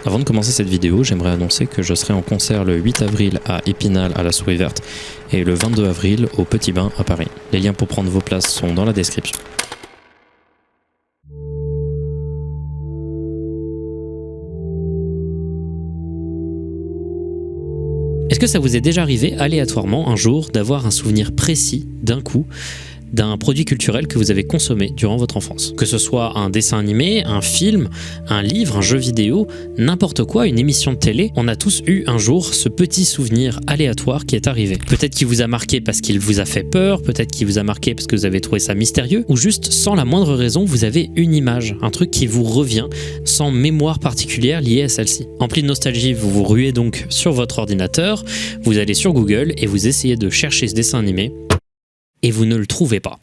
Avant de commencer cette vidéo, j'aimerais annoncer que je serai en concert le 8 avril à Épinal à la Souris Verte et le 22 avril au Petit Bain à Paris. Les liens pour prendre vos places sont dans la description. Est-ce que ça vous est déjà arrivé aléatoirement un jour d'avoir un souvenir précis d'un coup d'un produit culturel que vous avez consommé durant votre enfance? Que ce soit un dessin animé, un film, un livre, un jeu vidéo, n'importe quoi, une émission de télé, on a tous eu un jour ce petit souvenir aléatoire qui est arrivé. Peut-être qu'il vous a marqué parce qu'il vous a fait peur, peut-être qu'il vous a marqué parce que vous avez trouvé ça mystérieux, ou juste sans la moindre raison, vous avez une image, un truc qui vous revient sans mémoire particulière liée à celle-ci. Empli de nostalgie, vous vous ruez donc sur votre ordinateur, vous allez sur Google et vous essayez de chercher ce dessin animé, et vous ne le trouvez pas.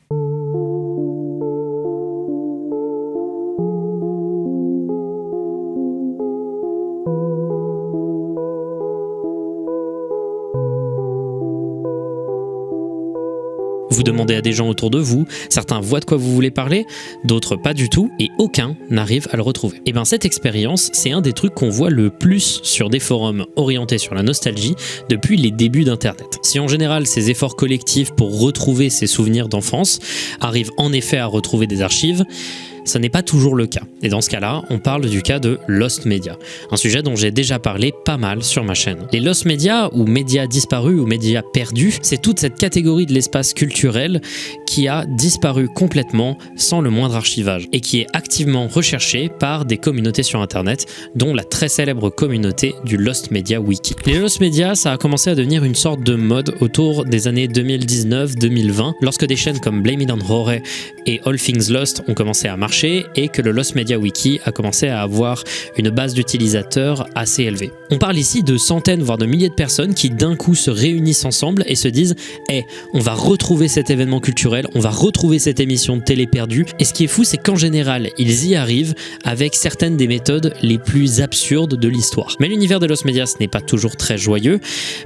Vous demandez à des gens autour de vous, certains voient de quoi vous voulez parler, d'autres pas du tout, et aucun n'arrive à le retrouver. Et bien cette expérience, c'est un des trucs qu'on voit le plus sur des forums orientés sur la nostalgie depuis les débuts d'Internet. Si en général ces efforts collectifs pour retrouver ces souvenirs d'enfance arrivent en effet à retrouver des archives, ça n'est pas toujours le cas. Et dans ce cas-là, on parle du cas de Lost Media, un sujet dont j'ai déjà parlé pas mal sur ma chaîne. Les Lost Media, ou médias disparus ou médias perdus, c'est toute cette catégorie de l'espace culturel qui a disparu complètement sans le moindre archivage et qui est activement recherché par des communautés sur Internet, dont la très célèbre communauté du Lost Media Wiki. Les Lost Media, ça a commencé à devenir une sorte de mode autour des années 2019-2020, lorsque des chaînes comme Blame It on Horror et All Things Lost ont commencé à marcher et que le Lost Media Wiki a commencé à avoir une base d'utilisateurs assez élevée. On parle ici de centaines voire de milliers de personnes qui d'un coup se réunissent ensemble et se disent « Hey, on va retrouver cet événement culturel, on va retrouver cette émission de télé perdue ». Et ce qui est fou, c'est qu'en général, ils y arrivent avec certaines des méthodes les plus absurdes de l'histoire. Mais l'univers de Lost Media, ce n'est pas toujours très joyeux.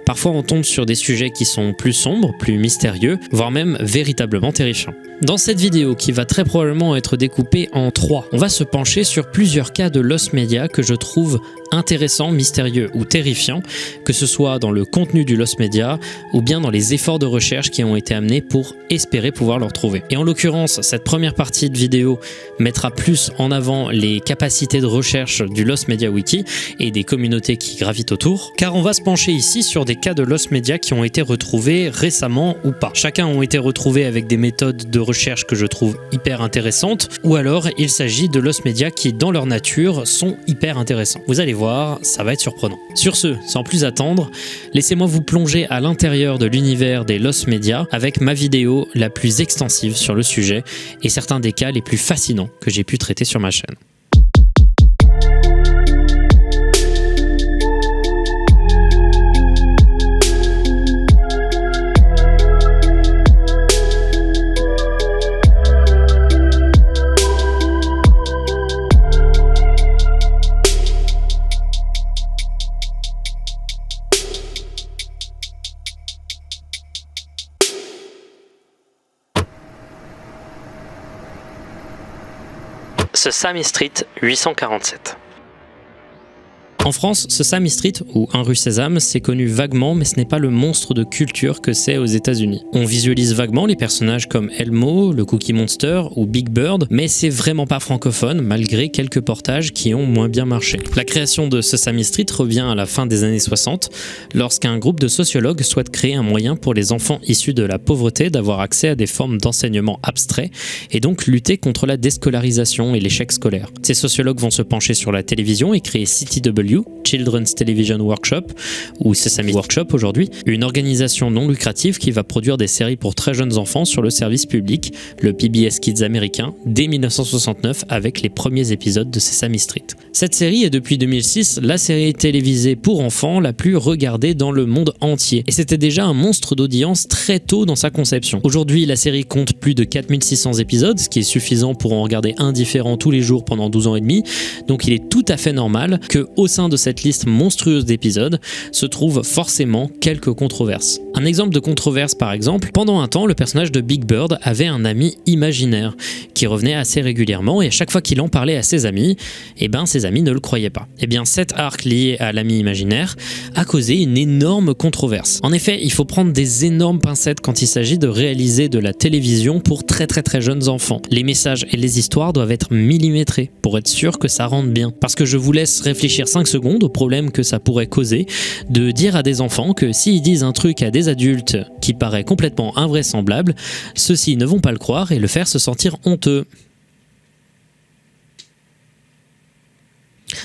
Parfois, on tombe sur des sujets qui sont plus sombres, plus mystérieux, voire même véritablement terrifiants. Dans cette vidéo, qui va très probablement être découpée en 3, on va se pencher sur plusieurs cas de Lost Media que je trouve intéressants, mystérieux ou terrifiants, que ce soit dans le contenu du Lost Media ou bien dans les efforts de recherche qui ont été amenés pour espérer pouvoir le retrouver. Et en l'occurrence, cette première partie de vidéo mettra plus en avant les capacités de recherche du Lost Media Wiki et des communautés qui gravitent autour, car on va se pencher ici sur des cas de Lost Media qui ont été retrouvés récemment ou pas. Chacun ont été retrouvés avec des méthodes de recherche que je trouve hyper intéressantes, ou alors il s'agit de Lost Media qui, dans leur nature, sont hyper intéressants. Vous allez voir, ça va être surprenant. Sur ce, sans plus attendre, laissez-moi vous plonger à l'intérieur de l'univers des Lost Media avec ma vidéo la plus extensive sur le sujet et certains des cas les plus fascinants que j'ai pu traiter sur ma chaîne. Sesame Street 847. En France, Sesame Street, ou 1 rue Sésame, c'est connu vaguement, mais ce n'est pas le monstre de culture que c'est aux États-Unis. On visualise vaguement les personnages comme Elmo, le Cookie Monster ou Big Bird, mais c'est vraiment pas francophone, malgré quelques portages qui ont moins bien marché. La création de Sesame Street revient à la fin des années 60, lorsqu'un groupe de sociologues souhaite créer un moyen pour les enfants issus de la pauvreté d'avoir accès à des formes d'enseignement abstrait, et donc lutter contre la déscolarisation et l'échec scolaire. Ces sociologues vont se pencher sur la télévision et créer CTW, Children's Television Workshop, ou Sesame Workshop aujourd'hui, une organisation non lucrative qui va produire des séries pour très jeunes enfants sur le service public, le PBS Kids américain, dès 1969 avec les premiers épisodes de Sesame Street. Cette série est depuis 2006 la série télévisée pour enfants la plus regardée dans le monde entier, et c'était déjà un monstre d'audience très tôt dans sa conception. Aujourd'hui, la série compte plus de 4600 épisodes, ce qui est suffisant pour en regarder un différent tous les jours pendant 12 ans et demi, donc il est tout à fait normal que, au sein de cette liste monstrueuse d'épisodes, se trouvent forcément quelques controverses. Un exemple de controverse par exemple, pendant un temps, le personnage de Big Bird avait un ami imaginaire qui revenait assez régulièrement, et à chaque fois qu'il en parlait à ses amis, eh ben ses amis ne le croyaient pas. Eh bien, cet arc lié à l'ami imaginaire a causé une énorme controverse. En effet, il faut prendre des énormes pincettes quand il s'agit de réaliser de la télévision pour très jeunes enfants. Les messages et les histoires doivent être millimétrés pour être sûr que ça rentre bien. Parce que je vous laisse réfléchir 5 secondes au problème que ça pourrait causer de dire à des enfants que s'ils disent un truc à des adultes qui paraît complètement invraisemblable, ceux-ci ne vont pas le croire et le faire se sentir honteux.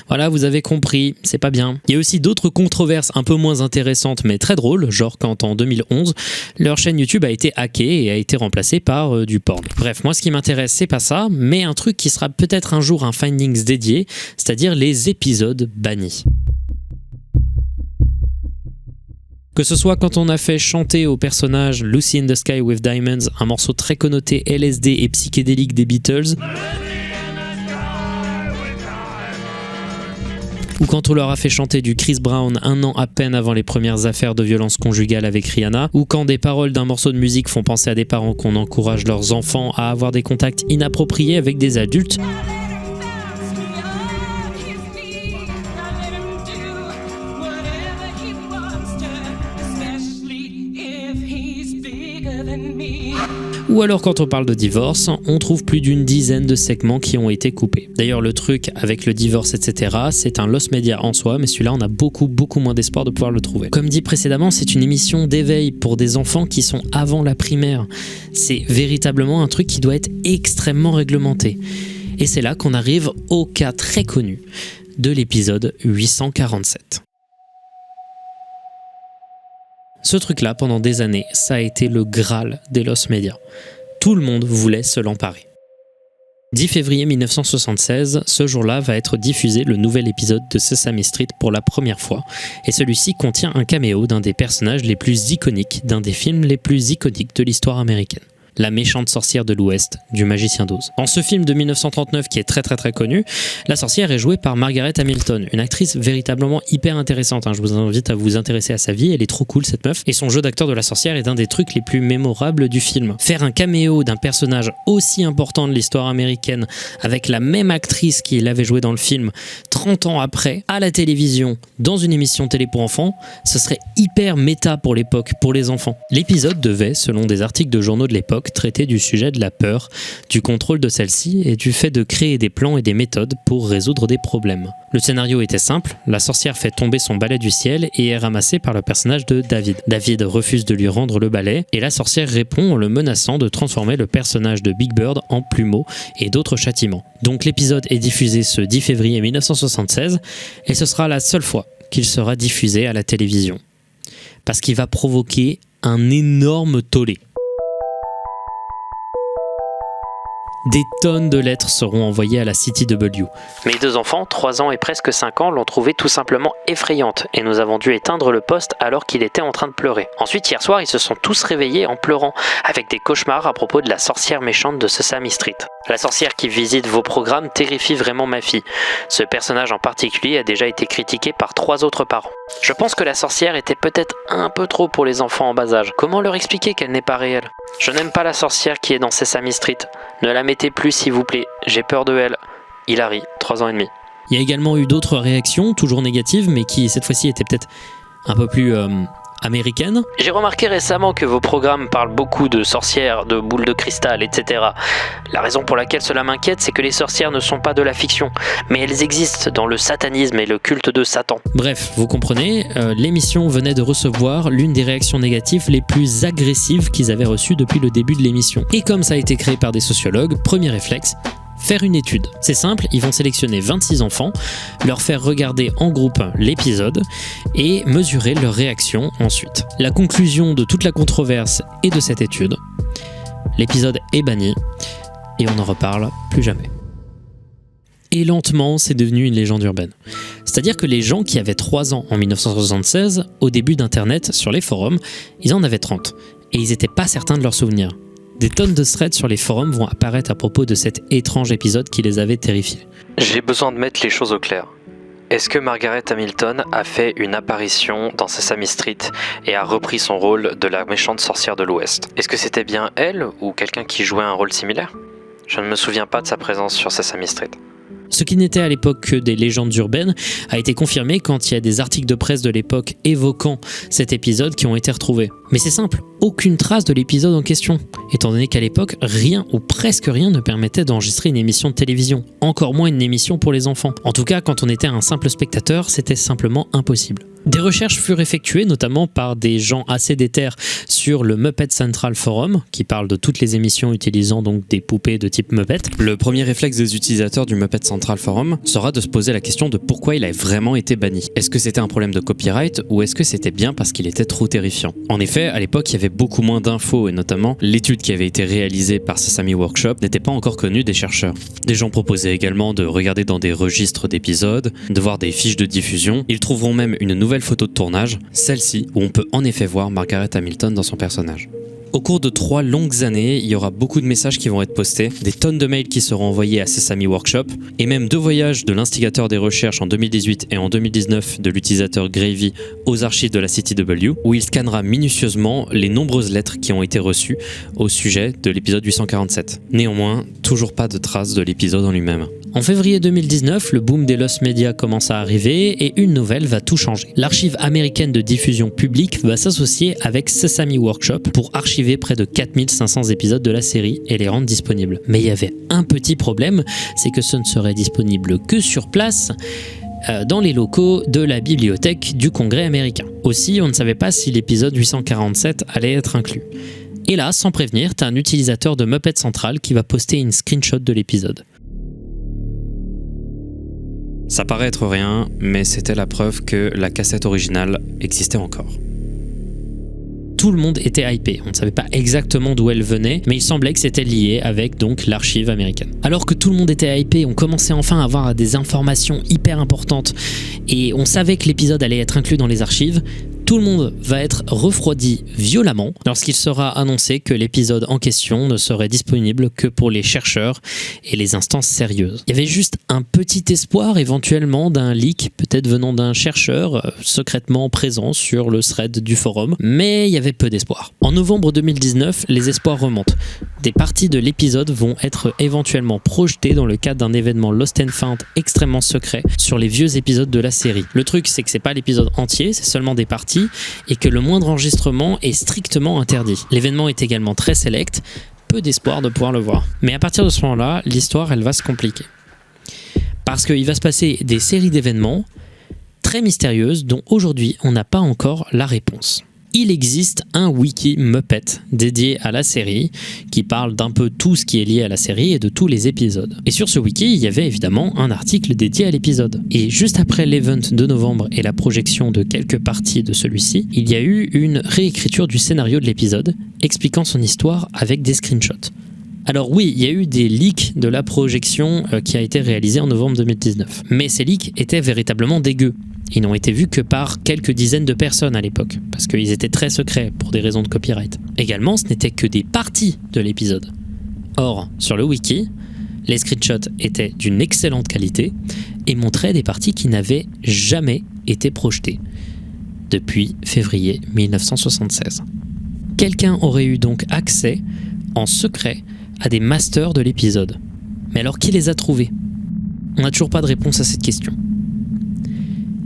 Voilà, vous avez compris, c'est pas bien. Il y a aussi d'autres controverses un peu moins intéressantes mais très drôles, genre quand en 2011, leur chaîne YouTube a été hackée et a été remplacée par du porn. Bref, moi ce qui m'intéresse c'est pas ça, mais un truc qui sera peut-être un jour un findings dédié, c'est-à-dire les épisodes bannis. Que ce soit quand on a fait chanter au personnage Lucy in the Sky with Diamonds, un morceau très connoté LSD et psychédélique des Beatles, ou quand on leur a fait chanter du Chris Brown un an à peine avant les premières affaires de violence conjugale avec Rihanna, ou quand des paroles d'un morceau de musique font penser à des parents qu'on encourage leurs enfants à avoir des contacts inappropriés avec des adultes. Ou alors quand on parle de divorce, on trouve plus d'une dizaine de segments qui ont été coupés. D'ailleurs le truc avec le divorce etc, c'est un lost media en soi, mais celui-là on a beaucoup moins d'espoir de pouvoir le trouver. Comme dit précédemment, c'est une émission d'éveil pour des enfants qui sont avant la primaire. C'est véritablement un truc qui doit être extrêmement réglementé. Et c'est là qu'on arrive au cas très connu de l'épisode 847. Ce truc-là, pendant des années, ça a été le Graal des lost media. Tout le monde voulait se l'emparer. 10 février 1976, ce jour-là va être diffusé le nouvel épisode de Sesame Street pour la première fois, et celui-ci contient un caméo d'un des personnages les plus iconiques, d'un des films les plus iconiques de l'histoire américaine. La méchante sorcière de l'Ouest, du Magicien d'Oz. Dans ce film de 1939 qui est très connu, la sorcière est jouée par Margaret Hamilton, une actrice véritablement hyper intéressante. Je vous invite à vous intéresser à sa vie, elle est trop cool cette meuf. Et son jeu d'acteur de la sorcière est un des trucs les plus mémorables du film. Faire un caméo d'un personnage aussi important de l'histoire américaine avec la même actrice qui l'avait joué dans le film 30 ans après, à la télévision, dans une émission télé pour enfants, ce serait hyper méta pour l'époque, pour les enfants. L'épisode devait, selon des articles de journaux de l'époque, traiter du sujet de la peur, du contrôle de celle-ci et du fait de créer des plans et des méthodes pour résoudre des problèmes. Le scénario était simple, la sorcière fait tomber son balai du ciel et est ramassée par le personnage de David. David refuse de lui rendre le balai et la sorcière répond en le menaçant de transformer le personnage de Big Bird en plumeau et d'autres châtiments. Donc l'épisode est diffusé ce 10 février 1976 et ce sera la seule fois qu'il sera diffusé à la télévision. Parce qu'il va provoquer un énorme tollé. Des tonnes de lettres seront envoyées à la CTW. Mes deux enfants, 3 ans et presque 5 ans, l'ont trouvée tout simplement effrayante et nous avons dû éteindre le poste alors qu'il était en train de pleurer. Ensuite, hier soir, ils se sont tous réveillés en pleurant, avec des cauchemars à propos de la sorcière méchante de Sesame Street. La sorcière qui visite vos programmes terrifie vraiment ma fille. Ce personnage en particulier a déjà été critiqué par 3 autres parents. Je pense que la sorcière était peut-être un peu trop pour les enfants en bas âge. Comment leur expliquer qu'elle n'est pas réelle ? Je n'aime pas la sorcière qui est dans Sesame Street. Ne la mettez plus s'il vous plaît, j'ai peur de elle. Hilary, 3 ans et demi. Il y a également eu d'autres réactions, toujours négatives, mais qui cette fois-ci étaient peut-être un peu plus américaine. J'ai remarqué récemment que vos programmes parlent beaucoup de sorcières, de boules de cristal, etc. La raison pour laquelle cela m'inquiète, c'est que les sorcières ne sont pas de la fiction, mais elles existent dans le satanisme et le culte de Satan. Bref, vous comprenez, l'émission venait de recevoir l'une des réactions négatives les plus agressives qu'ils avaient reçues depuis le début de l'émission. Et comme ça a été créé par des sociologues, premier réflexe, faire une étude. C'est simple, ils vont sélectionner 26 enfants, leur faire regarder en groupe l'épisode et mesurer leur réaction ensuite. La conclusion de toute la controverse et de cette étude, l'épisode est banni et on n'en reparle plus jamais. Et lentement, c'est devenu une légende urbaine. C'est-à-dire que les gens qui avaient 3 ans en 1976, au début d'Internet, sur les forums, ils en avaient 30 et ils n'étaient pas certains de leurs souvenirs. Des tonnes de threads sur les forums vont apparaître à propos de cet étrange épisode qui les avait terrifiés. J'ai besoin de mettre les choses au clair. Est-ce que Margaret Hamilton a fait une apparition dans Sesame Street et a repris son rôle de la méchante sorcière de l'Ouest ? Est-ce que c'était bien elle ou quelqu'un qui jouait un rôle similaire ? Je ne me souviens pas de sa présence sur Sesame Street. Ce qui n'était à l'époque que des légendes urbaines a été confirmé quand il y a des articles de presse de l'époque évoquant cet épisode qui ont été retrouvés. Mais c'est simple, aucune trace de l'épisode en question, étant donné qu'à l'époque, rien ou presque rien ne permettait d'enregistrer une émission de télévision, encore moins une émission pour les enfants. En tout cas, quand on était un simple spectateur, c'était simplement impossible. Des recherches furent effectuées, notamment par des gens assez déter sur le Muppet Central Forum, qui parle de toutes les émissions utilisant donc des poupées de type Muppet. Le premier réflexe des utilisateurs du Muppet Central Forum sera de se poser la question de pourquoi il a vraiment été banni. Est-ce que c'était un problème de copyright ou est-ce que c'était bien parce qu'il était trop terrifiant? En effet, à l'époque, il y avait beaucoup moins d'infos et notamment l'étude qui avait été réalisée par Sesame Workshop n'était pas encore connue des chercheurs. Des gens proposaient également de regarder dans des registres d'épisodes, de voir des fiches de diffusion. Ils trouveront même une nouvelle photo de tournage, celle-ci, où on peut en effet voir Margaret Hamilton dans son personnage. Au cours de 3 longues années, il y aura beaucoup de messages qui vont être postés, des tonnes de mails qui seront envoyés à Sesame Workshop, et même 2 voyages de l'instigateur des recherches en 2018 et en 2019 de l'utilisateur Gravy aux archives de la CTW, où il scannera minutieusement les nombreuses lettres qui ont été reçues au sujet de l'épisode 847. Néanmoins, toujours pas de traces de l'épisode en lui-même. En février 2019, le boom des lost media commence à arriver et une nouvelle va tout changer. L'archive américaine de diffusion publique va s'associer avec Sesame Workshop pour archiver près de 4500 épisodes de la série et les rendre disponibles. Mais il y avait un petit problème, c'est que ce ne serait disponible que sur place, dans les locaux de la bibliothèque du Congrès américain. Aussi, on ne savait pas si l'épisode 847 allait être inclus. Et là, sans prévenir, t'as un utilisateur de Muppet Central qui va poster une screenshot de l'épisode. Ça paraît être rien, mais c'était la preuve que la cassette originale existait encore. Tout le monde était hypé, on ne savait pas exactement d'où elle venait, mais il semblait que c'était lié avec donc l'archive américaine. Alors que tout le monde était hypé, on commençait enfin à avoir des informations hyper importantes et on savait que l'épisode allait être inclus dans les archives. Tout le monde va être refroidi violemment lorsqu'il sera annoncé que l'épisode en question ne serait disponible que pour les chercheurs et les instances sérieuses. Il y avait juste un petit espoir éventuellement d'un leak, peut-être venant d'un chercheur secrètement présent sur le thread du forum, mais il y avait peu d'espoir. En novembre 2019, les espoirs remontent. Des parties de l'épisode vont être éventuellement projetées dans le cadre d'un événement Lost and Found extrêmement secret sur les vieux épisodes de la série. Le truc, c'est que c'est pas l'épisode entier, c'est seulement des parties et que le moindre enregistrement est strictement interdit. L'événement est également très select, peu d'espoir de pouvoir le voir. Mais à partir de ce moment-là, l'histoire, elle va se compliquer. Parce qu'il va se passer des séries d'événements très mystérieuses dont aujourd'hui, on n'a pas encore la réponse. Il existe un wiki Muppet dédié à la série qui parle d'un peu tout ce qui est lié à la série et de tous les épisodes. Et sur ce wiki, il y avait évidemment un article dédié à l'épisode. Et juste après l'event de novembre et la projection de quelques parties de celui-ci, il y a eu une réécriture du scénario de l'épisode expliquant son histoire avec des screenshots. Alors oui, il y a eu des leaks de la projection qui a été réalisée en novembre 2019. Mais ces leaks étaient véritablement dégueux. Ils n'ont été vus que par quelques dizaines de personnes à l'époque, parce qu'ils étaient très secrets pour des raisons de copyright. Également, ce n'était que des parties de l'épisode. Or, sur le wiki, les screenshots étaient d'une excellente qualité et montraient des parties qui n'avaient jamais été projetées depuis février 1976. Quelqu'un aurait eu donc accès, en secret, à des masters de l'épisode. Mais alors qui les a trouvés? On n'a toujours pas de réponse à cette question.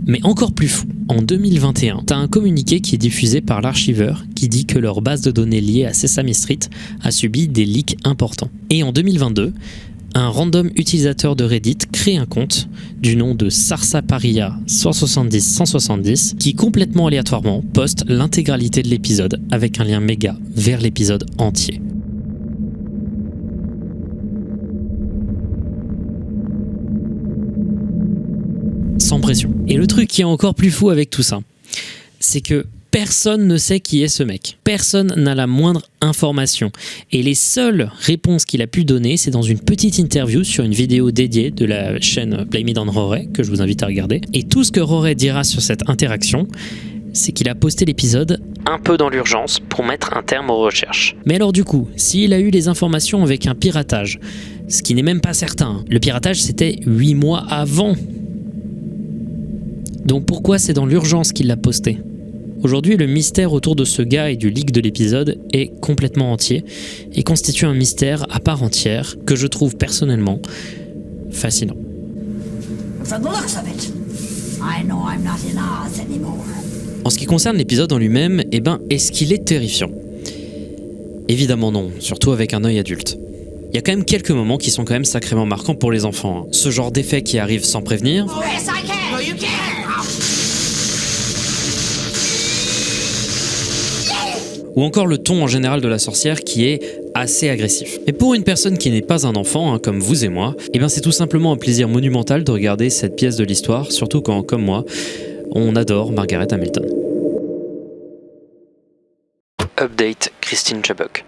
Mais encore plus fou, en 2021, t'as un communiqué qui est diffusé par l'archiveur qui dit que leur base de données liée à Sesame Street a subi des leaks importants. Et en 2022, un random utilisateur de Reddit crée un compte du nom de Sarsaparilla 170 qui complètement aléatoirement poste l'intégralité de l'épisode avec un lien méga vers l'épisode entier. Sans pression. Et le truc qui est encore plus fou avec tout ça, c'est que personne ne sait qui est ce mec. Personne n'a la moindre information. Et les seules réponses qu'il a pu donner, c'est dans une petite interview sur une vidéo dédiée de la chaîne Blame It on Rory, que je vous invite à regarder. Et tout ce que Rory dira sur cette interaction, c'est qu'il a posté l'épisode un peu dans l'urgence pour mettre un terme aux recherches. Mais alors du coup, s'il a eu les informations avec un piratage, ce qui n'est même pas certain, le piratage c'était 8 mois avant. Donc pourquoi c'est dans l'urgence qu'il l'a posté? Aujourd'hui, le mystère autour de ce gars et du leak de l'épisode est complètement entier et constitue un mystère à part entière que je trouve personnellement fascinant. From the looks of it, I know I'm not in Oz anymore. En ce qui concerne l'épisode en lui-même, est-ce qu'il est terrifiant ? Évidemment non, surtout avec un œil adulte. Il y a quand même quelques moments qui sont quand même sacrément marquants pour les enfants. Ce genre d'effet qui arrive sans prévenir. Oh, yes, I can. No, you can. Ou encore le ton en général de la sorcière qui est assez agressif. Mais pour une personne qui n'est pas un enfant, comme vous et moi, c'est tout simplement un plaisir monumental de regarder cette pièce de l'histoire, surtout quand, comme moi, on adore Margaret Hamilton. Update Christine Chubbuck.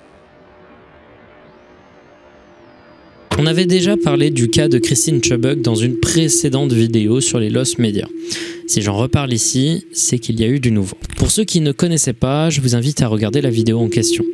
On avait déjà parlé du cas de Christine Chubbuck dans une précédente vidéo sur les Lost Media. Si j'en reparle ici, c'est qu'il y a eu du nouveau. Pour ceux qui ne connaissaient pas, je vous invite à regarder la vidéo en question.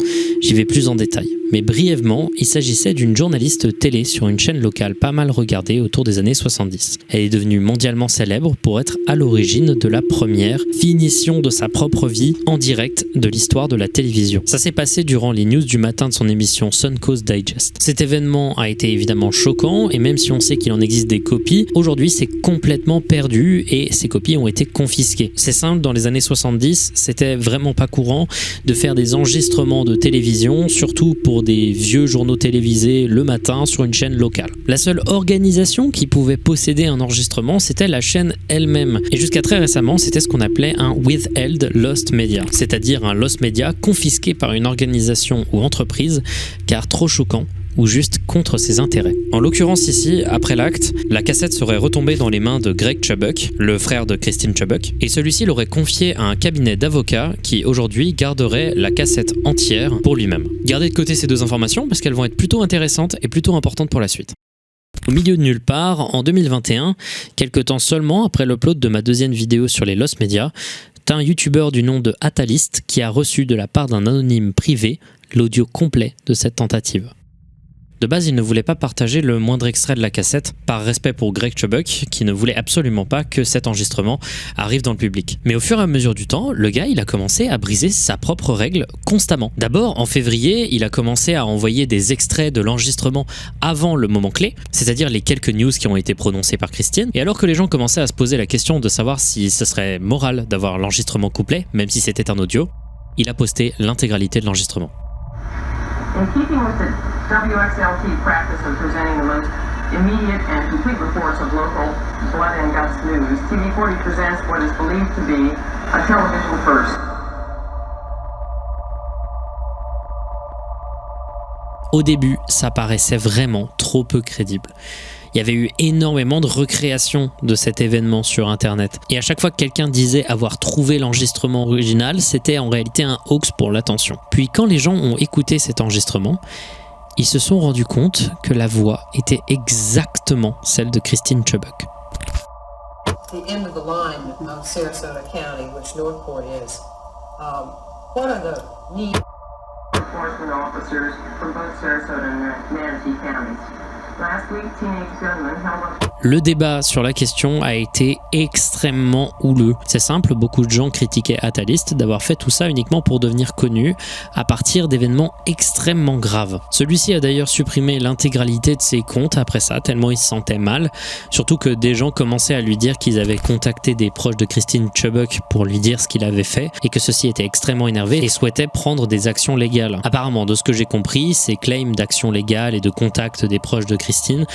J'y vais plus en détail. Mais brièvement, il s'agissait d'une journaliste télé sur une chaîne locale pas mal regardée autour des années 70. Elle est devenue mondialement célèbre pour être à l'origine de la première finition de sa propre vie en direct de l'histoire de la télévision. Ça s'est passé durant les news du matin de son émission Suncoast Digest. Cet événement a été évidemment choquant et même si on sait qu'il en existe des copies, aujourd'hui c'est complètement perdu et ces copies ont été confisquées. C'est simple, dans les années 70, c'était vraiment pas courant de faire des enregistrements de télévision, surtout pour des vieux journaux télévisés le matin sur une chaîne locale. La seule organisation qui pouvait posséder un enregistrement, c'était la chaîne elle-même. Et jusqu'à très récemment, c'était ce qu'on appelait un withheld lost media, c'est-à-dire un lost media confisqué par une organisation ou entreprise, car trop choquant ou juste contre ses intérêts. En l'occurrence ici, après l'acte, la cassette serait retombée dans les mains de Greg Chubbuck, le frère de Christine Chubbuck, et celui-ci l'aurait confiée à un cabinet d'avocats qui aujourd'hui garderait la cassette entière pour lui-même. Gardez de côté ces deux informations parce qu'elles vont être plutôt intéressantes et plutôt importantes pour la suite. Au milieu de nulle part, en 2021, quelques temps seulement après l'upload de ma deuxième vidéo sur les Lost Media, t'as un youtubeur du nom de Atalist qui a reçu de la part d'un anonyme privé l'audio complet de cette tentative. De base, il ne voulait pas partager le moindre extrait de la cassette, par respect pour Greg Chubbuck, qui ne voulait absolument pas que cet enregistrement arrive dans le public. Mais au fur et à mesure du temps, le gars, il a commencé à briser sa propre règle constamment. D'abord, en février, il a commencé à envoyer des extraits de l'enregistrement avant le moment clé, c'est-à-dire les quelques news qui ont été prononcées par Christine. Et alors que les gens commençaient à se poser la question de savoir si ce serait moral d'avoir l'enregistrement complet, même si c'était un audio, il a posté l'intégralité de l'enregistrement. In keeping with the WXLT practice of presenting the most immediate and complete reports of local blood and guts news, TV40 presents what is believed to be a television first. Au début, ça paraissait vraiment trop peu crédible. Il y avait eu énormément de recréations de cet événement sur internet. Et à chaque fois que quelqu'un disait avoir trouvé l'enregistrement original, c'était en réalité un hoax pour l'attention. Puis quand les gens ont écouté cet enregistrement, ils se sont rendus compte que la voix était exactement celle de Christine Chubbuck. The end of the line of Sarasota County, which Northport is. What are the needs? Enforcement officers from both Sarasota and Manatee counties. Last week, teenage gunmen held up. Le débat sur la question a été extrêmement houleux. C'est simple, beaucoup de gens critiquaient Atalist d'avoir fait tout ça uniquement pour devenir connu à partir d'événements extrêmement graves. Celui-ci a d'ailleurs supprimé l'intégralité de ses comptes après ça, tellement il se sentait mal. Surtout que des gens commençaient à lui dire qu'ils avaient contacté des proches de Christine Chubbuck pour lui dire ce qu'il avait fait et que ceux-ci étaient extrêmement énervés et souhaitaient prendre des actions légales. Apparemment, de ce que j'ai compris, ces claims d'actions légales et de contact des proches de Christine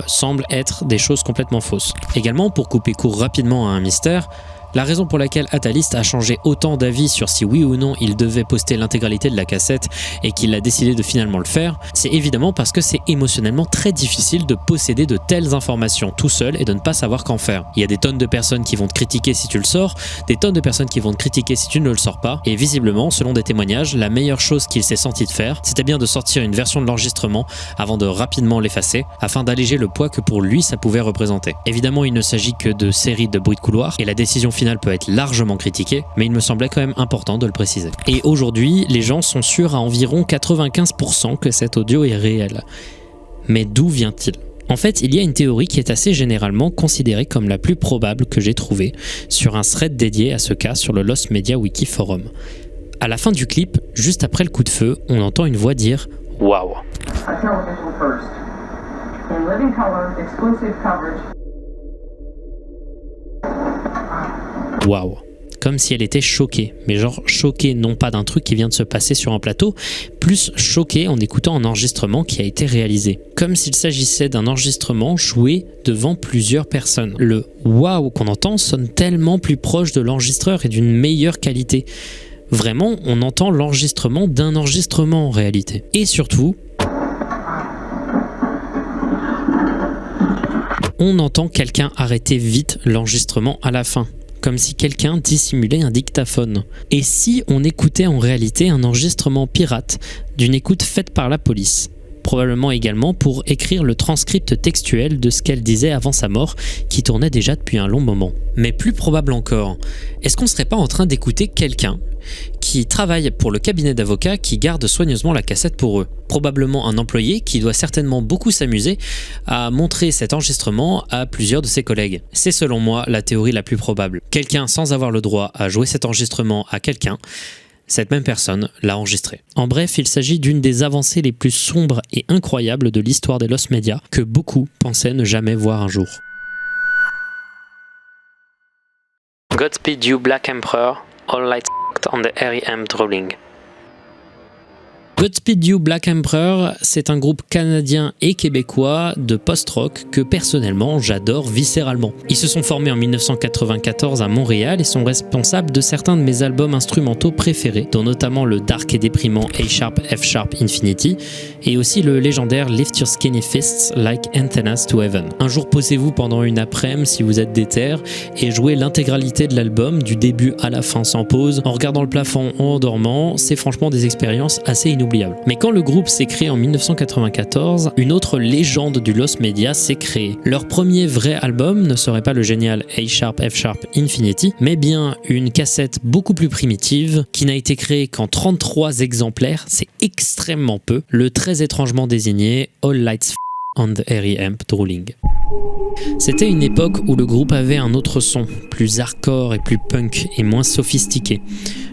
semblent être des choses complètement fausses. Également, pour couper court rapidement à un mystère, la raison pour laquelle Atalist a changé autant d'avis sur si oui ou non il devait poster l'intégralité de la cassette et qu'il a décidé de finalement le faire, c'est évidemment parce que c'est émotionnellement très difficile de posséder de telles informations tout seul et de ne pas savoir qu'en faire. Il y a des tonnes de personnes qui vont te critiquer si tu le sors, des tonnes de personnes qui vont te critiquer si tu ne le sors pas, et visiblement, selon des témoignages, la meilleure chose qu'il s'est senti de faire, c'était bien de sortir une version de l'enregistrement avant de rapidement l'effacer, afin d'alléger le poids que pour lui ça pouvait représenter. Évidemment, il ne s'agit que de séries de bruits de couloir, et la décision finale peut être largement critiquée, mais il me semblait quand même important de le préciser. Et aujourd'hui, les gens sont sûrs à environ 95% que cet audio est réel. Mais d'où vient-il ? En fait, il y a une théorie qui est assez généralement considérée comme la plus probable que j'ai trouvée sur un thread dédié à ce cas sur le Lost Media Wiki Forum. À la fin du clip, juste après le coup de feu, on entend une voix dire « Waouh ». A television first. In living color, exclusive coverage. Waouh. Comme si elle était choquée, mais genre choquée non pas d'un truc qui vient de se passer sur un plateau, plus choquée en écoutant un enregistrement qui a été réalisé. Comme s'il s'agissait d'un enregistrement joué devant plusieurs personnes. Le « waouh » qu'on entend sonne tellement plus proche de l'enregistreur et d'une meilleure qualité. Vraiment, on entend l'enregistrement d'un enregistrement en réalité. Et surtout, on entend quelqu'un arrêter vite l'enregistrement à la fin. Comme si quelqu'un dissimulait un dictaphone. Et si on écoutait en réalité un enregistrement pirate d'une écoute faite par la police ? Probablement également pour écrire le transcript textuel de ce qu'elle disait avant sa mort, qui tournait déjà depuis un long moment. Mais plus probable encore, est-ce qu'on ne serait pas en train d'écouter quelqu'un qui travaille pour le cabinet d'avocats qui garde soigneusement la cassette pour eux ? Probablement un employé qui doit certainement beaucoup s'amuser à montrer cet enregistrement à plusieurs de ses collègues. C'est selon moi la théorie la plus probable. Quelqu'un sans avoir le droit à jouer cet enregistrement à quelqu'un, cette même personne l'a enregistré. En bref, il s'agit d'une des avancées les plus sombres et incroyables de l'histoire des Lost Media que beaucoup pensaient ne jamais voir un jour. Godspeed You Black Emperor, all lights on the R.E.M. Drolling. Godspeed You Black Emperor, c'est un groupe canadien et québécois de post-rock que personnellement j'adore viscéralement. Ils se sont formés en 1994 à Montréal et sont responsables de certains de mes albums instrumentaux préférés, dont notamment le dark et déprimant A# F# Infinity et aussi le légendaire Lift Your Skinny Fists Like Antennas to Heaven. Un jour posez-vous pendant une après-midi si vous êtes déter et jouez l'intégralité de l'album du début à la fin sans pause, en regardant le plafond en dormant, c'est franchement des expériences assez inoubliables. Mais quand le groupe s'est créé en 1994, une autre légende du Lost Media s'est créée. Leur premier vrai album ne serait pas le génial A# F# Infinity, mais bien une cassette beaucoup plus primitive qui n'a été créée qu'en 33 exemplaires, c'est extrêmement peu, le très étrangement désigné All Lights on the R.E.M. Drooling. C'était une époque où le groupe avait un autre son, plus hardcore et plus punk et moins sophistiqué.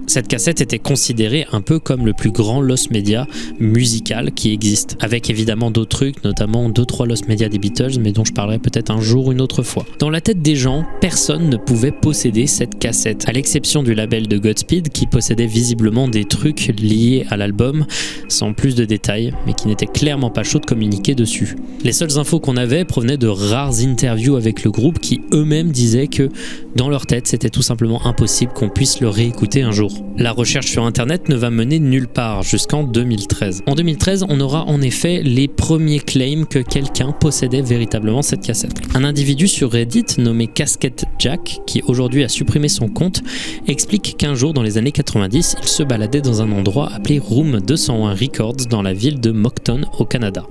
Cette cassette était considérée un peu comme le plus grand Lost Media musical qui existe, avec évidemment d'autres trucs, notamment 2-3 Lost Media des Beatles, mais dont je parlerai peut-être un jour ou une autre fois. Dans la tête des gens, personne ne pouvait posséder cette cassette, à l'exception du label de Godspeed qui possédait visiblement des trucs liés à l'album, sans plus de détails, mais qui n'étaient clairement pas chauds de communiquer dessus. Les seules infos qu'on avait provenaient de rares interviews avec le groupe qui eux-mêmes disaient que dans leur tête c'était tout simplement impossible qu'on puisse le réécouter un jour. La recherche sur internet ne va mener nulle part jusqu'en 2013. En 2013, on aura en effet les premiers claims que quelqu'un possédait véritablement cette cassette. Un individu sur Reddit nommé Casquette Jack, qui aujourd'hui a supprimé son compte, explique qu'un jour dans les années 90, il se baladait dans un endroit appelé Room 201 Records dans la ville de Moncton au Canada.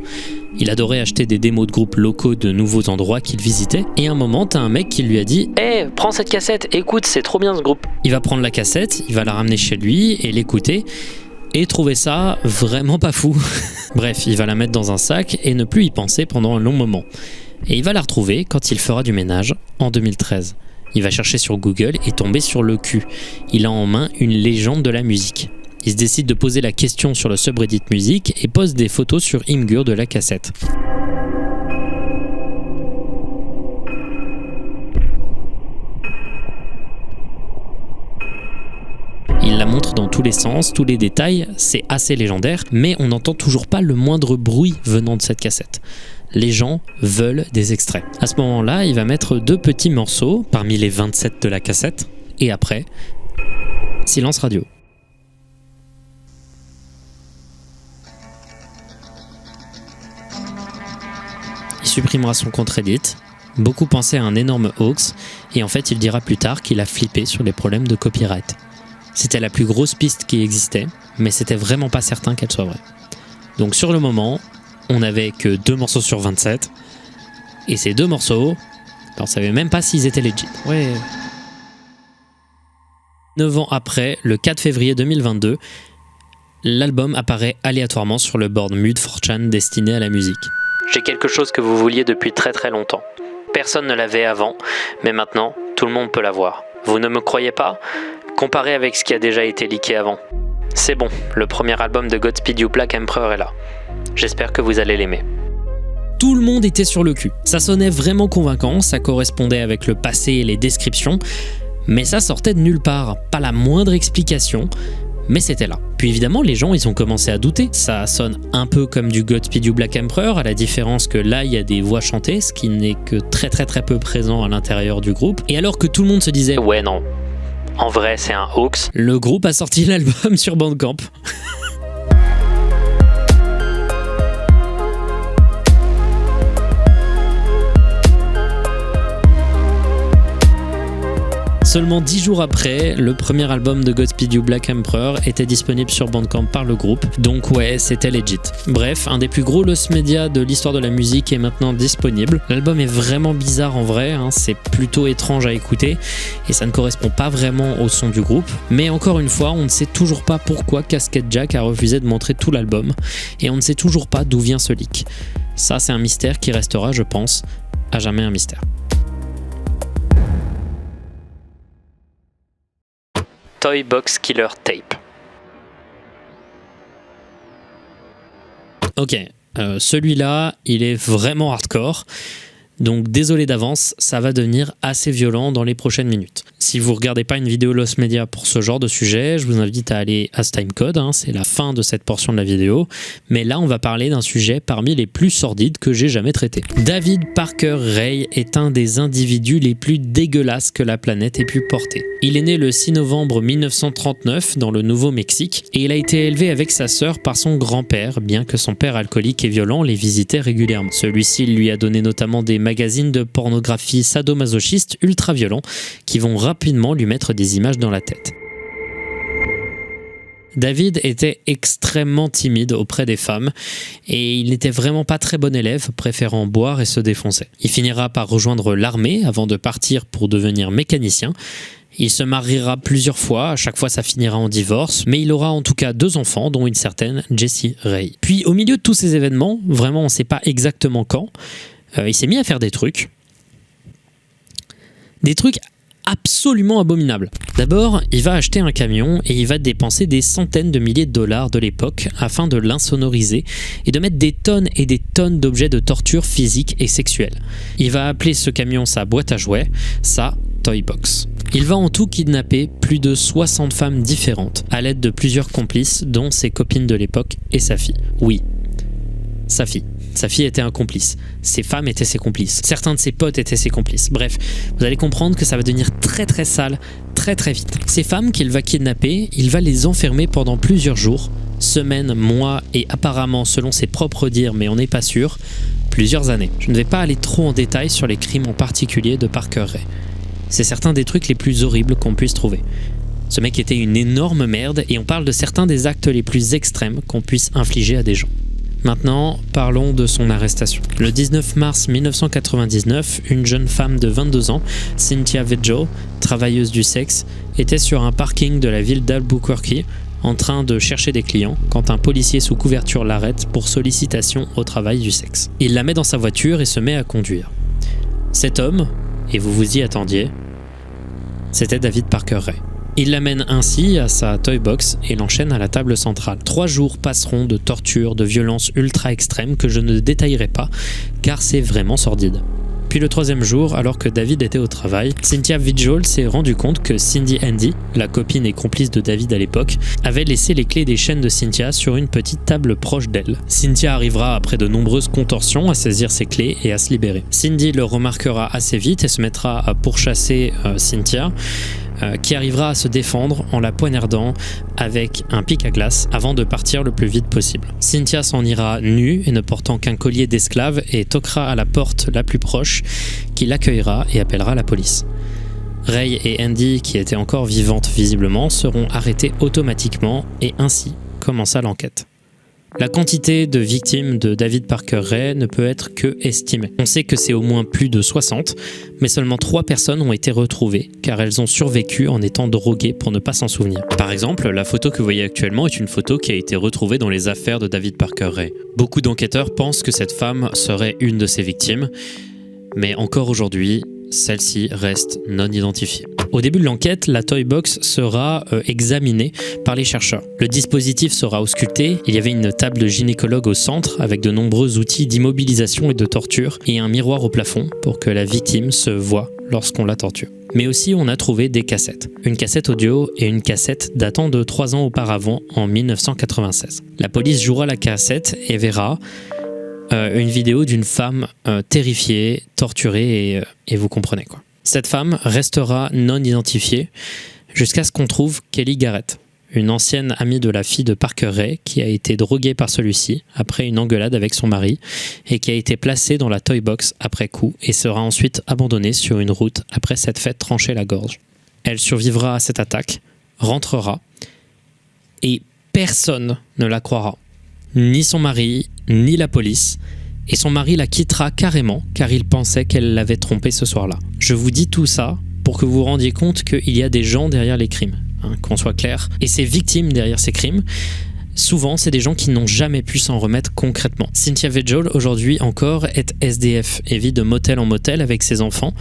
Il adorait acheter des démos de groupes locaux de nouveaux endroits qu'il visitait, et à un moment, t'as un mec qui lui a dit « Hey, prends cette cassette, écoute, c'est trop bien ce groupe !» Il va prendre la cassette, il va la ramener chez lui et l'écouter, et trouver ça vraiment pas fou. Bref, il va la mettre dans un sac et ne plus y penser pendant un long moment. Et il va la retrouver quand il fera du ménage en 2013. Il va chercher sur Google et tomber sur le cul. Il a en main une légende de la musique. Il se décide de poser la question sur le subreddit musique et pose des photos sur Imgur de la cassette. Il la montre dans tous les sens, tous les détails, c'est assez légendaire, mais on n'entend toujours pas le moindre bruit venant de cette cassette. Les gens veulent des extraits. À ce moment-là, il va mettre 2 petits morceaux parmi les 27 de la cassette, et après, silence radio. Il supprimera son compte Reddit. Beaucoup pensaient à un énorme hoax, et en fait il dira plus tard qu'il a flippé sur les problèmes de copyright. C'était la plus grosse piste qui existait, mais c'était vraiment pas certain qu'elle soit vraie. Donc sur le moment, on n'avait que 2 morceaux sur 27, et ces 2 morceaux, on savait même pas s'ils étaient legit. Ouais. 9 ans après, le 4 février 2022, l'album apparaît aléatoirement sur le board Mud 4chan destiné à la musique. J'ai quelque chose que vous vouliez depuis très très longtemps. Personne ne l'avait avant, mais maintenant, tout le monde peut l'avoir. Vous ne me croyez pas ? Comparez avec ce qui a déjà été leaké avant. C'est bon, le premier album de Godspeed You Black Emperor est là. J'espère que vous allez l'aimer. Tout le monde était sur le cul. Ça sonnait vraiment convaincant, ça correspondait avec le passé et les descriptions, Mais ça sortait de nulle part, pas la moindre explication, mais c'était là. Puis évidemment, les gens, ils ont commencé à douter. Ça sonne un peu comme du Godspeed You Black Emperor, à la différence que là, il y a des voix chantées, ce qui n'est que très peu présent à l'intérieur du groupe. Et alors que tout le monde se disait « Ouais, non. En vrai, c'est un hoax », le groupe a sorti l'album sur Bandcamp. Seulement 10 jours après, le premier album de Godspeed You Black Emperor était disponible sur Bandcamp par le groupe, donc ouais, c'était legit. Bref, un des plus gros lost media de l'histoire de la musique est maintenant disponible. L'album est vraiment bizarre en vrai, c'est plutôt étrange à écouter, et ça ne correspond pas vraiment au son du groupe. Mais encore une fois, on ne sait toujours pas pourquoi Casket Jack a refusé de montrer tout l'album, et on ne sait toujours pas d'où vient ce leak. Ça, c'est un mystère qui restera, je pense, à jamais un mystère. Toy Box Killer Tape. Ok, celui-là, il est vraiment hardcore. Donc désolé d'avance, ça va devenir assez violent dans les prochaines minutes. Si vous ne regardez pas une vidéo Lost Media pour ce genre de sujet, je vous invite à aller à ce timecode, c'est la fin de cette portion de la vidéo. Mais là, on va parler d'un sujet parmi les plus sordides que j'ai jamais traité. David Parker Ray est un des individus les plus dégueulasses que la planète ait pu porter. Il est né le 6 novembre 1939 dans le Nouveau-Mexique et il a été élevé avec sa sœur par son grand-père, bien que son père alcoolique et violent les visitait régulièrement. Celui-ci lui a donné notamment des magazines de pornographie sadomasochiste ultra violents qui vont rapidement lui mettre des images dans la tête. David était extrêmement timide auprès des femmes et il n'était vraiment pas très bon élève, préférant boire et se défoncer. Il finira par rejoindre l'armée avant de partir pour devenir mécanicien. Il se mariera plusieurs fois, à chaque fois ça finira en divorce, mais il aura en tout cas 2 enfants, dont une certaine Jessie Ray. Puis au milieu de tous ces événements, vraiment on ne sait pas exactement quand, il s'est mis à faire des trucs absolument abominables. D'abord, il va acheter un camion et il va dépenser des centaines de milliers de dollars de l'époque afin de l'insonoriser et de mettre des tonnes et des tonnes d'objets de torture physique et sexuelle. Il va appeler ce camion sa boîte à jouets, sa Toy Box. Il va en tout kidnapper plus de 60 femmes différentes à l'aide de plusieurs complices, dont ses copines de l'époque et sa fille. Oui, sa fille. Sa fille était un complice. Ses femmes étaient ses complices. Certains de ses potes étaient ses complices. Bref, vous allez comprendre que ça va devenir très sale, très vite. Ces femmes qu'il va kidnapper, il va les enfermer pendant plusieurs jours, semaines, mois et apparemment, selon ses propres dires, mais on n'est pas sûr, plusieurs années. Je ne vais pas aller trop en détail sur les crimes en particulier de Parker Ray. C'est certains des trucs les plus horribles qu'on puisse trouver. Ce mec était une énorme merde et on parle de certains des actes les plus extrêmes qu'on puisse infliger à des gens. Maintenant, parlons de son arrestation. Le 19 mars 1999, une jeune femme de 22 ans, Cynthia Vigil, travailleuse du sexe, était sur un parking de la ville d'Albuquerque en train de chercher des clients quand un policier sous couverture l'arrête pour sollicitation au travail du sexe. Il la met dans sa voiture et se met à conduire. Cet homme, et vous vous y attendiez, c'était David Parker Ray. Il l'amène ainsi à sa Toy Box et l'enchaîne à la table centrale. 3 jours passeront de torture, de violence ultra extrême que je ne détaillerai pas, car c'est vraiment sordide. Puis le 3e jour, alors que David était au travail, Cynthia Vigil s'est rendu compte que Cindy Handy, la copine et complice de David à l'époque, avait laissé les clés des chaînes de Cynthia sur une petite table proche d'elle. Cynthia arrivera après de nombreuses contorsions à saisir ses clés et à se libérer. Cindy le remarquera assez vite et se mettra à pourchasser Cynthia, qui arrivera à se défendre en la poignardant avec un pic à glace avant de partir le plus vite possible. Cynthia s'en ira nue et ne portant qu'un collier d'esclave et toquera à la porte la plus proche qui l'accueillera et appellera la police. Ray et Andy, qui étaient encore vivantes visiblement, seront arrêtés automatiquement et ainsi commença l'enquête. La quantité de victimes de David Parker Ray ne peut être que estimée. On sait que c'est au moins plus de 60, mais seulement 3 personnes ont été retrouvées, car elles ont survécu en étant droguées pour ne pas s'en souvenir. Par exemple, la photo que vous voyez actuellement est une photo qui a été retrouvée dans les affaires de David Parker Ray. Beaucoup d'enquêteurs pensent que cette femme serait une de ses victimes, mais encore aujourd'hui, celle-ci reste non identifiée. Au début de l'enquête, la Toy Box sera examinée par les chercheurs. Le dispositif sera ausculté, il y avait une table de gynécologue au centre avec de nombreux outils d'immobilisation et de torture et un miroir au plafond pour que la victime se voie lorsqu'on la torture. Mais aussi, on a trouvé des cassettes. Une cassette audio et une cassette datant de 3 ans auparavant, en 1996. La police jouera la cassette et verra une vidéo d'une femme terrifiée, torturée, et vous comprenez quoi. Cette femme restera non identifiée jusqu'à ce qu'on trouve Kelly Garrett, une ancienne amie de la fille de Parker Ray qui a été droguée par celui-ci après une engueulade avec son mari et qui a été placée dans la toy box après coup et sera ensuite abandonnée sur une route après s'être fait trancher la gorge. Elle survivra à cette attaque, rentrera et personne ne la croira. Ni son mari, ni la police. Et son mari la quittera carrément car il pensait qu'elle l'avait trompé ce soir-là. Je vous dis tout ça pour que vous vous rendiez compte qu'il y a des gens derrière les crimes, qu'on soit clair. Et ces victimes derrière ces crimes, souvent c'est des gens qui n'ont jamais pu s'en remettre concrètement. Cynthia Vigil, aujourd'hui encore, est SDF et vit de motel en motel avec ses enfants.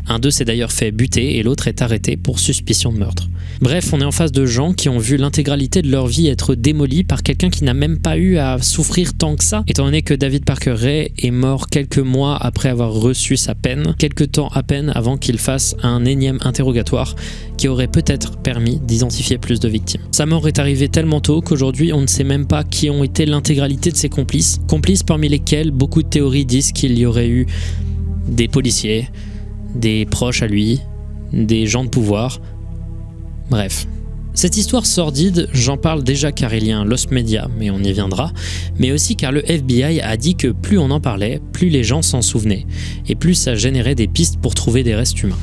Un d'eux s'est d'ailleurs fait buter et l'autre est arrêté pour suspicion de meurtre. Bref, on est en face de gens qui ont vu l'intégralité de leur vie être démolie par quelqu'un qui n'a même pas eu à souffrir tant que ça, étant donné que David Parker Ray est mort quelques mois après avoir reçu sa peine, quelques temps à peine avant qu'il fasse un énième interrogatoire qui aurait peut-être permis d'identifier plus de victimes. Sa mort est arrivée tellement tôt qu'aujourd'hui on ne sait même pas qui ont été l'intégralité de ses complices, complices parmi lesquels beaucoup de théories disent qu'il y aurait eu des policiers, des proches à lui, des gens de pouvoir. Bref. Cette histoire sordide, j'en parle déjà car il y a un Lost Media, mais on y viendra, mais aussi car le FBI a dit que plus on en parlait, plus les gens s'en souvenaient, et plus ça générait des pistes pour trouver des restes humains.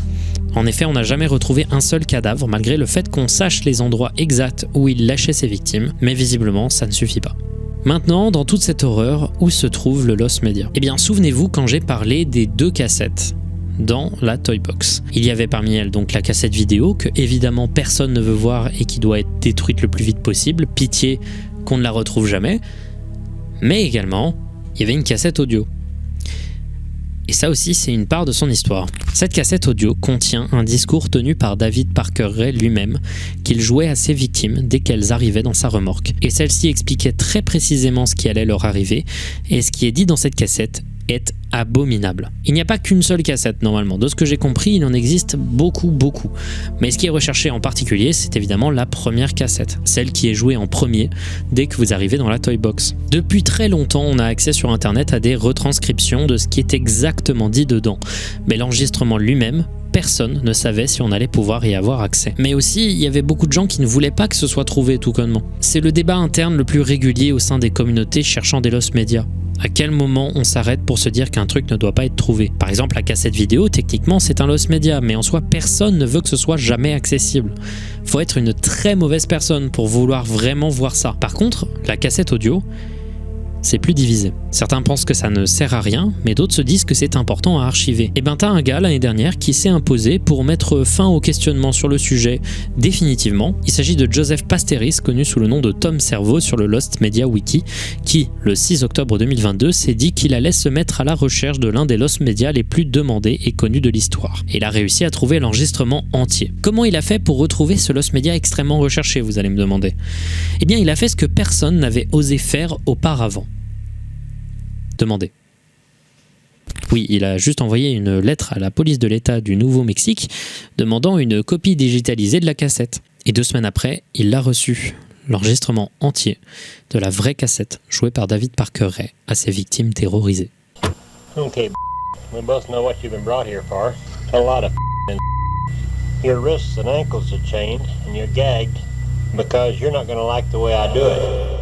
En effet, on n'a jamais retrouvé un seul cadavre, malgré le fait qu'on sache les endroits exacts où il lâchait ses victimes, mais visiblement, ça ne suffit pas. Maintenant, dans toute cette horreur, où se trouve le Lost Media ? Eh bien, souvenez-vous quand j'ai parlé des 2 cassettes dans la Toy Box. Il y avait parmi elles donc la cassette vidéo que évidemment personne ne veut voir et qui doit être détruite le plus vite possible, pitié qu'on ne la retrouve jamais, mais également il y avait une cassette audio. Et ça aussi c'est une part de son histoire. Cette cassette audio contient un discours tenu par David Parker Ray lui-même qu'il jouait à ses victimes dès qu'elles arrivaient dans sa remorque. Et celle-ci expliquait très précisément ce qui allait leur arriver et ce qui est dit dans cette cassette est abominable. Il n'y a pas qu'une seule cassette normalement. De ce que j'ai compris, il en existe beaucoup. Mais ce qui est recherché en particulier, c'est évidemment la première cassette, celle qui est jouée en premier dès que vous arrivez dans la Toy Box. Depuis très longtemps, on a accès sur internet à des retranscriptions de ce qui est exactement dit dedans. Mais l'enregistrement lui-même, personne ne savait si on allait pouvoir y avoir accès. Mais aussi, il y avait beaucoup de gens qui ne voulaient pas que ce soit trouvé tout connement. C'est le débat interne le plus régulier au sein des communautés cherchant des Lost Media. À quel moment on s'arrête pour se dire qu'un truc ne doit pas être trouvé ? Par exemple, la cassette vidéo, techniquement, c'est un Lost Media, mais en soi, personne ne veut que ce soit jamais accessible. Faut être une très mauvaise personne pour vouloir vraiment voir ça. Par contre, la cassette audio, c'est plus divisé. Certains pensent que ça ne sert à rien, mais d'autres se disent que c'est important à archiver. Et ben t'as un gars l'année dernière qui s'est imposé pour mettre fin au questionnement sur le sujet définitivement. Il s'agit de Joseph Pasteris, connu sous le nom de Tom Servo sur le Lost Media Wiki, qui, le 6 octobre 2022, s'est dit qu'il allait se mettre à la recherche de l'un des Lost Media les plus demandés et connus de l'histoire. Et il a réussi à trouver l'enregistrement entier. Comment il a fait pour retrouver ce Lost Media extrêmement recherché, vous allez me demander ? Eh bien, il a fait ce que personne n'avait osé faire auparavant. Demandez. Oui, il a juste envoyé une lettre à la police de l'État du Nouveau-Mexique demandant une copie digitalisée de la cassette. Et 2 semaines après, il l'a reçu, l'enregistrement entier de la vraie cassette jouée par David Parker Ray à ses victimes terrorisées. Okay, we both know what you've been brought here for. A lot of your wrists and ankles are chained and you're gagged because you're not going to like the way I do it.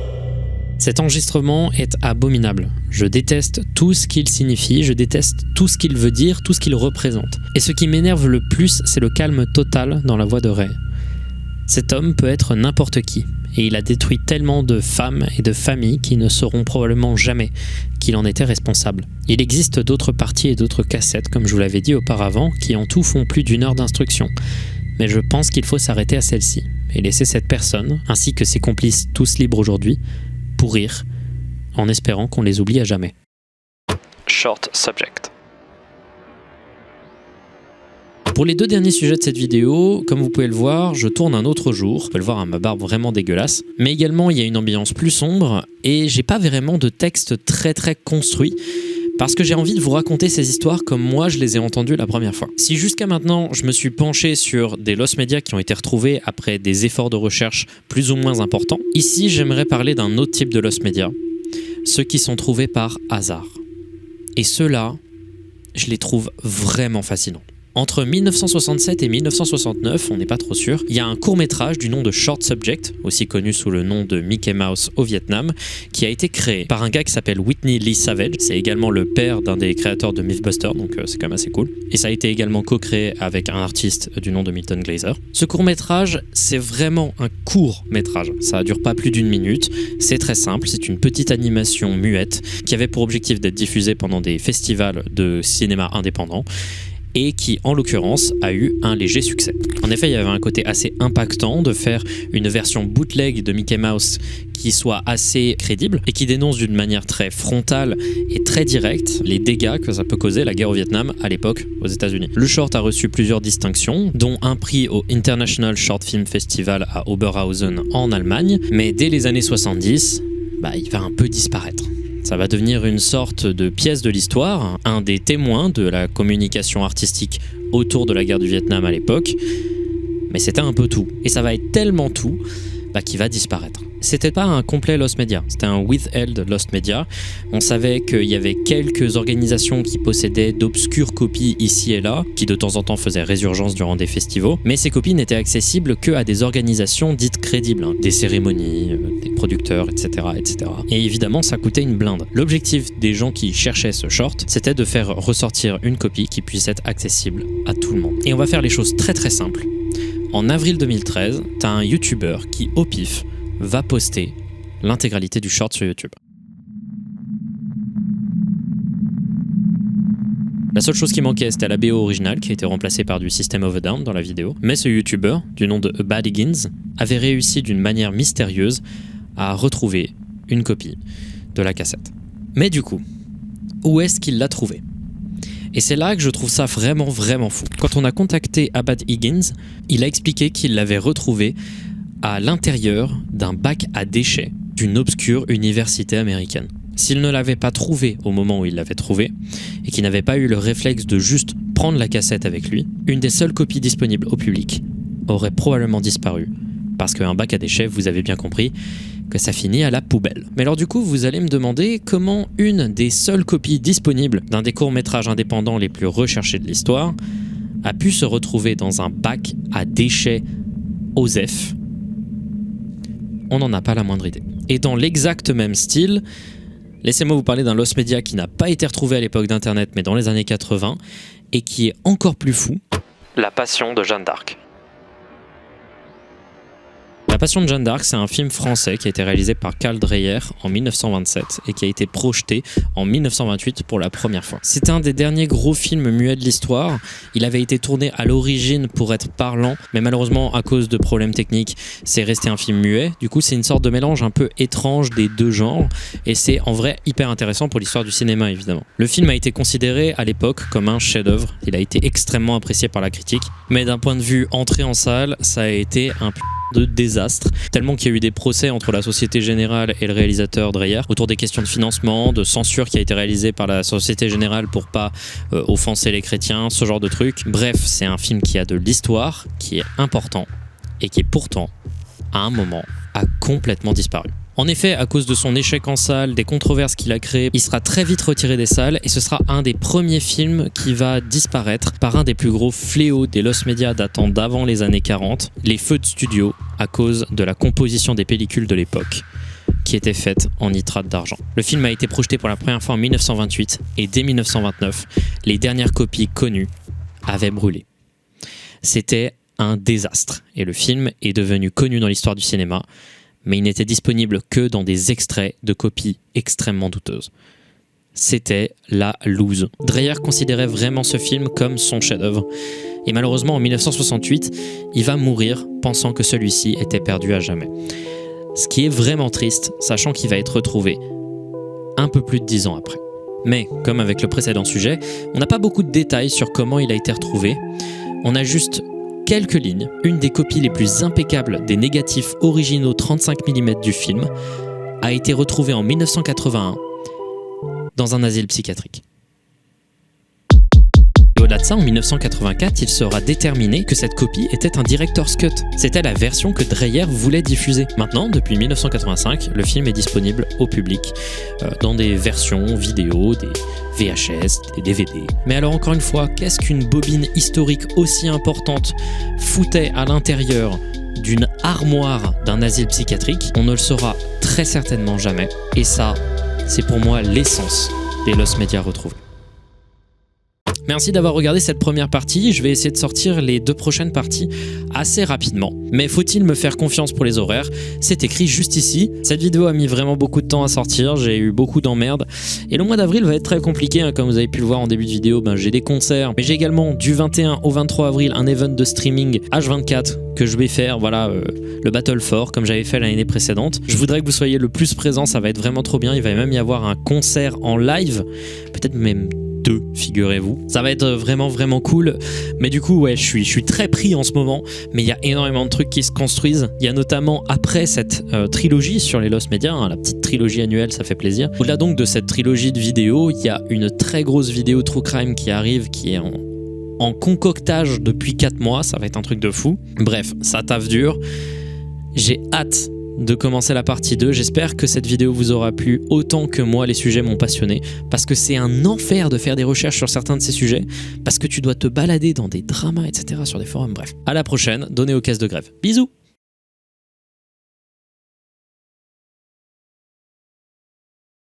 Cet enregistrement est abominable. Je déteste tout ce qu'il signifie, je déteste tout ce qu'il veut dire, tout ce qu'il représente. Et ce qui m'énerve le plus, c'est le calme total dans la voix de Ray. Cet homme peut être n'importe qui, et il a détruit tellement de femmes et de familles qui ne sauront probablement jamais qu'il en était responsable. Il existe d'autres parties et d'autres cassettes, comme je vous l'avais dit auparavant, qui en tout font plus d'1 heure d'instruction. Mais je pense qu'il faut s'arrêter à celle-ci, et laisser cette personne, ainsi que ses complices tous libres aujourd'hui, pourrir, en espérant qu'on les oublie à jamais. Short subject. Pour les 2 derniers sujets de cette vidéo, comme vous pouvez le voir, je tourne un autre jour. Vous pouvez le voir, ma barbe vraiment dégueulasse. Mais également, il y a une ambiance plus sombre et j'ai pas vraiment de texte très construit Parce que j'ai envie de vous raconter ces histoires comme moi je les ai entendues la première fois. Si jusqu'à maintenant je me suis penché sur des lost media qui ont été retrouvés après des efforts de recherche plus ou moins importants, ici j'aimerais parler d'un autre type de lost media, ceux qui sont trouvés par hasard. Et ceux-là, je les trouve vraiment fascinants. Entre 1967 et 1969, on n'est pas trop sûr, il y a un court-métrage du nom de Short Subject, aussi connu sous le nom de Mickey Mouse au Vietnam, qui a été créé par un gars qui s'appelle Whitney Lee Savage. C'est également le père d'un des créateurs de Mythbusters, donc c'est quand même assez cool. Et ça a été également co-créé avec un artiste du nom de Milton Glaser. Ce court-métrage, c'est vraiment un court-métrage. Ça dure pas plus d'1 minute, c'est très simple, c'est une petite animation muette qui avait pour objectif d'être diffusée pendant des festivals de cinéma indépendant, et qui, en l'occurrence, a eu un léger succès. En effet, il y avait un côté assez impactant de faire une version bootleg de Mickey Mouse qui soit assez crédible et qui dénonce d'une manière très frontale et très directe les dégâts que ça peut causer la guerre au Vietnam à l'époque aux États-Unis. Le short a reçu plusieurs distinctions, dont un prix au International Short Film Festival à Oberhausen en Allemagne, mais dès les années 70, il va un peu disparaître. Ça va devenir une sorte de pièce de l'histoire, un des témoins de la communication artistique autour de la guerre du Vietnam à l'époque, mais c'était un peu tout. Et ça va être tellement tout qu'il va disparaître. C'était pas un complet lost media, c'était un withheld lost media. On savait qu'il y avait quelques organisations qui possédaient d'obscures copies ici et là, qui de temps en temps faisaient résurgence durant des festivals, mais ces copies n'étaient accessibles que à des organisations dites crédibles, des cérémonies, des producteurs, etc., etc. Et évidemment, ça coûtait une blinde. L'objectif des gens qui cherchaient ce short, c'était de faire ressortir une copie qui puisse être accessible à tout le monde. Et on va faire les choses très très simples. En avril 2013, t'as un YouTuber qui, au pif, va poster l'intégralité du short sur YouTube. La seule chose qui manquait, c'était la BO originale qui a été remplacée par du System of a Down dans la vidéo. Mais ce YouTuber, du nom de Bad Higgins, avait réussi d'une manière mystérieuse à retrouver une copie de la cassette. Mais du coup, où est-ce qu'il l'a trouvée ? Et c'est là que je trouve ça vraiment, vraiment fou. Quand on a contacté Bad Higgins, il a expliqué qu'il l'avait retrouvé à l'intérieur d'un bac à déchets d'une obscure université américaine. S'il ne l'avait pas trouvé au moment où il l'avait trouvé, et qu'il n'avait pas eu le réflexe de juste prendre la cassette avec lui, une des seules copies disponibles au public aurait probablement disparu. Parce qu'un bac à déchets, vous avez bien compris, que ça finit à la poubelle. Mais alors du coup, vous allez me demander comment une des seules copies disponibles d'un des courts-métrages indépendants les plus recherchés de l'histoire a pu se retrouver dans un bac à déchets OSEF. On n'en a pas la moindre idée. Et dans l'exact même style, laissez-moi vous parler d'un lost media qui n'a pas été retrouvé à l'époque d'Internet, mais dans les années 80, et qui est encore plus fou. La Passion de Jeanne d'Arc. La Passion de Jeanne d'Arc, c'est un film français qui a été réalisé par Karl Dreyer en 1927 et qui a été projeté en 1928 pour la première fois. C'est un des derniers gros films muets de l'histoire. Il avait été tourné à l'origine pour être parlant, mais malheureusement, à cause de problèmes techniques, c'est resté un film muet. Du coup, c'est une sorte de mélange un peu étrange des deux genres et c'est en vrai hyper intéressant pour l'histoire du cinéma, évidemment. Le film a été considéré à l'époque comme un chef-d'œuvre. Il a été extrêmement apprécié par la critique, mais d'un point de vue entrée en salle, ça a été un de désastre, tellement qu'il y a eu des procès entre la Société Générale et le réalisateur Dreyer autour des questions de financement, de censure qui a été réalisée par la Société Générale pour pas offenser les chrétiens, ce genre de trucs. Bref, c'est un film qui a de l'histoire, qui est important et qui pourtant, à un moment, a complètement disparu. En effet, à cause de son échec en salle, des controverses qu'il a créées, il sera très vite retiré des salles et ce sera un des premiers films qui va disparaître par un des plus gros fléaux des lost media datant d'avant les années 40, les feux de studio, à cause de la composition des pellicules de l'époque, qui était faite en nitrate d'argent. Le film a été projeté pour la première fois en 1928 et dès 1929, les dernières copies connues avaient brûlé. C'était un désastre et le film est devenu connu dans l'histoire du cinéma, mais il n'était disponible que dans des extraits de copies extrêmement douteuses. C'était la loose. Dreyer considérait vraiment ce film comme son chef-d'œuvre. Et malheureusement, en 1968, il va mourir pensant que celui-ci était perdu à jamais. Ce qui est vraiment triste, sachant qu'il va être retrouvé un peu plus de 10 ans après. Mais, comme avec le précédent sujet, on n'a pas beaucoup de détails sur comment il a été retrouvé. On a juste quelques lignes, une des copies les plus impeccables des négatifs originaux 35 mm du film, a été retrouvée en 1981 dans un asile psychiatrique. au-delà de ça, en 1984, il sera déterminé que cette copie était un director's cut. C'était la version que Dreyer voulait diffuser. Maintenant, depuis 1985, le film est disponible au public dans des versions vidéo, des VHS, des DVD. Mais alors encore une fois, qu'est-ce qu'une bobine historique aussi importante foutait à l'intérieur d'une armoire d'un asile psychiatrique? On ne le saura très certainement jamais. Et ça, c'est pour moi l'essence des Lost Media retrouvés. Merci d'avoir regardé cette première partie, je vais essayer de sortir les 2 prochaines parties assez rapidement. Mais faut-il me faire confiance pour les horaires? C'est écrit juste ici. Cette vidéo a mis vraiment beaucoup de temps à sortir, j'ai eu beaucoup d'emmerdes. Et le mois d'avril va être très compliqué, hein. Comme vous avez pu le voir en début de vidéo, j'ai des concerts. Mais j'ai également du 21 au 23 avril un event de streaming H24 que je vais faire, le Battle 4 comme j'avais fait l'année précédente. Je voudrais que vous soyez le plus présents, ça va être vraiment trop bien. Il va même y avoir un concert en live, peut-être même 2, figurez-vous. Ça va être vraiment cool. Mais du coup, ouais, je suis très pris en ce moment. Mais il y a énormément de trucs qui se construisent. Il y a notamment, après cette trilogie sur les Lost Media, la petite trilogie annuelle, ça fait plaisir. Au-delà donc de cette trilogie de vidéos, il y a une très grosse vidéo True Crime qui arrive, qui est en concoctage depuis 4 mois. Ça va être un truc de fou. Bref, ça taffe dur. J'ai hâte de commencer la partie 2. J'espère que cette vidéo vous aura plu autant que moi les sujets m'ont passionné, parce que c'est un enfer de faire des recherches sur certains de ces sujets, parce que tu dois te balader dans des dramas, etc. sur des forums. Bref, à la prochaine, donnez aux caisses de grève. Bisous.